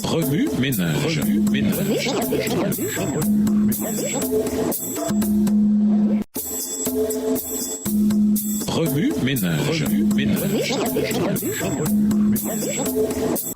Remue ménage. Remue ménage.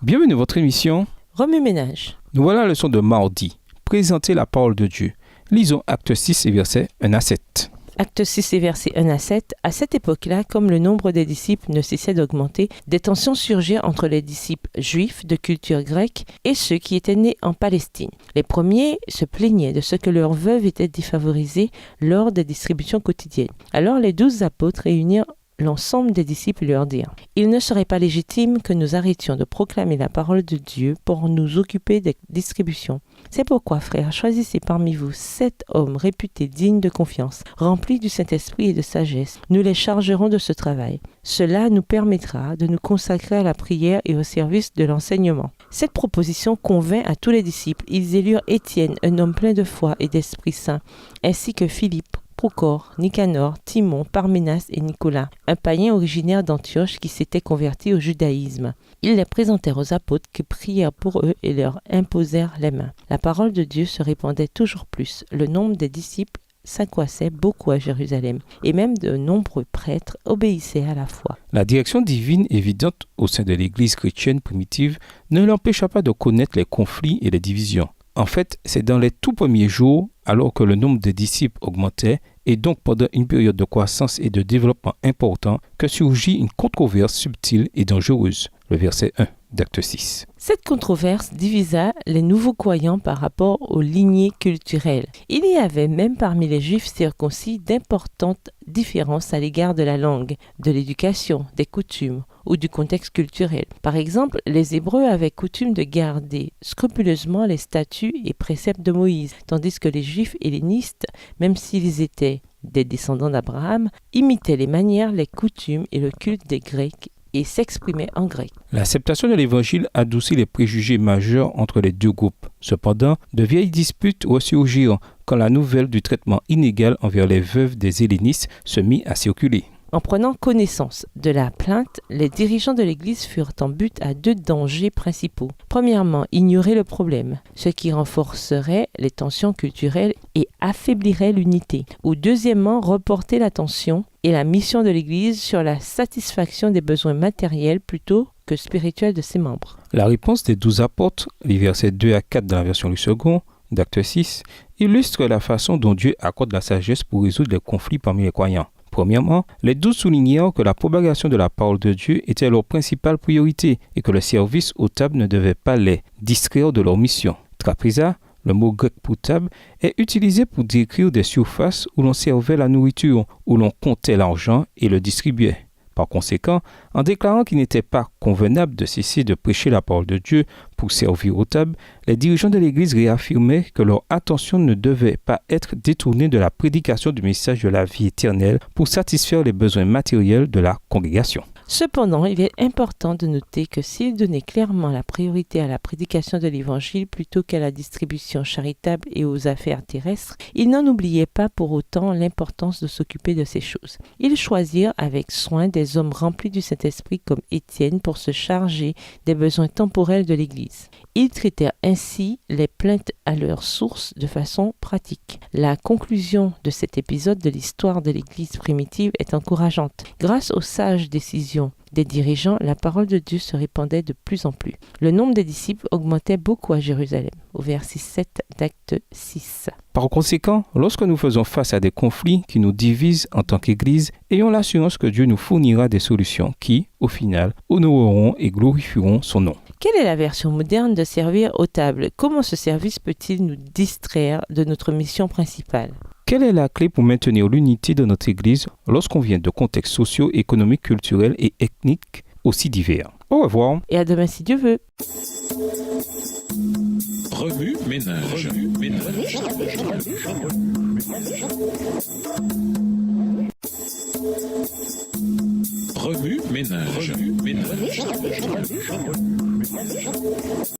Bienvenue à votre émission Remue ménage. Nous voilà à la leçon de mardi. Présenter la parole de Dieu. Lisons Actes 6 et versets 1 à 7. Actes 6 et versets 1 à 7. À cette époque-là, comme le nombre des disciples ne cessait d'augmenter, des tensions surgirent entre les disciples juifs de culture grecque et ceux qui étaient nés en Palestine. Les premiers se plaignaient de ce que leurs veuves étaient défavorisées lors des distributions quotidiennes. Alors les 12 apôtres réunirent l'ensemble des disciples leur dirent : il ne serait pas légitime que nous arrêtions de proclamer la parole de Dieu pour nous occuper des distributions. C'est pourquoi, frères, choisissez parmi vous 7 hommes réputés dignes de confiance, remplis du Saint-Esprit et de sagesse. Nous les chargerons de ce travail. Cela nous permettra de nous consacrer à la prière et au service de l'enseignement. Cette proposition convint à tous les disciples. Ils élurent Étienne, un homme plein de foi et d'Esprit Saint, ainsi que Philippe, Procor, Nicanor, Timon, Parménas et Nicolas, un païen originaire d'Antioche qui s'était converti au judaïsme. Ils les présentèrent aux apôtres qui prièrent pour eux et leur imposèrent les mains. La parole de Dieu se répandait toujours plus. Le nombre des disciples s'accroissait beaucoup à Jérusalem, et même de nombreux prêtres obéissaient à la foi. La direction divine évidente au sein de l'Église chrétienne primitive ne l'empêcha pas de connaître les conflits et les divisions. En fait, c'est dans les tout premiers jours, alors que le nombre de disciples augmentait, et donc pendant une période de croissance et de développement important, que surgit une controverse subtile et dangereuse. Le verset 1 d'Acte 6. Cette controverse divisa les nouveaux croyants par rapport aux lignées culturelles. Il y avait même parmi les juifs circoncis d'importantes différences à l'égard de la langue, de l'éducation, des coutumes ou du contexte culturel. Par exemple, les Hébreux avaient coutume de garder scrupuleusement les statuts et préceptes de Moïse, tandis que les Juifs hellénistes, même s'ils étaient des descendants d'Abraham, imitaient les manières, les coutumes et le culte des Grecs et s'exprimaient en grec. L'acceptation de l'Évangile adoucit les préjugés majeurs entre les deux groupes. Cependant, de vieilles disputes ressurgirent quand la nouvelle du traitement inégal envers les veuves des hellénistes se mit à circuler. En prenant connaissance de la plainte, les dirigeants de l'Église furent en but à 2 dangers principaux. Premièrement, ignorer le problème, ce qui renforcerait les tensions culturelles et affaiblirait l'unité. Ou deuxièmement, reporter l'attention et la mission de l'Église sur la satisfaction des besoins matériels plutôt que spirituels de ses membres. La réponse des 12 apôtres, les versets 2 à 4 dans la version Louis II, d'Acte 6, illustre la façon dont Dieu accorde la sagesse pour résoudre les conflits parmi les croyants. Premièrement, les 12 soulignèrent que la propagation de la parole de Dieu était leur principale priorité et que le service aux tables ne devait pas les distraire de leur mission. Trapeza, le mot grec pour table, est utilisé pour décrire des surfaces où l'on servait la nourriture, où l'on comptait l'argent et le distribuait. Par conséquent, en déclarant qu'il n'était pas convenable de cesser de prêcher la parole de Dieu pour servir aux tables, les dirigeants de l'Église réaffirmaient que leur attention ne devait pas être détournée de la prédication du message de la vie éternelle pour satisfaire les besoins matériels de la congrégation. Cependant, il est important de noter que s'ils donnaient clairement la priorité à la prédication de l'Évangile plutôt qu'à la distribution charitable et aux affaires terrestres, ils n'en oubliaient pas pour autant l'importance de s'occuper de ces choses. Ils choisirent avec soin des hommes remplis du Saint-Esprit comme Étienne pour se charger des besoins temporels de l'Église. Ils traitèrent ainsi les plaintes à leur source de façon pratique. La conclusion de cet épisode de l'histoire de l'Église primitive est encourageante. Grâce aux sages décisions des dirigeants, la parole de Dieu se répandait de plus en plus. Le nombre des disciples augmentait beaucoup à Jérusalem, au verset 7 d'Acte 6. Par conséquent, lorsque nous faisons face à des conflits qui nous divisent en tant qu'Église, ayons l'assurance que Dieu nous fournira des solutions qui, au final, honoreront et glorifieront son nom. Quelle est la version moderne de servir aux tables ? Comment ce service peut-il nous distraire de notre mission principale ? Quelle est la clé pour maintenir l'unité de notre Église lorsqu'on vient de contextes sociaux, économiques, culturels et ethniques aussi divers ? Au revoir. Et à demain si Dieu veut. Remue ménage. Remue ménage.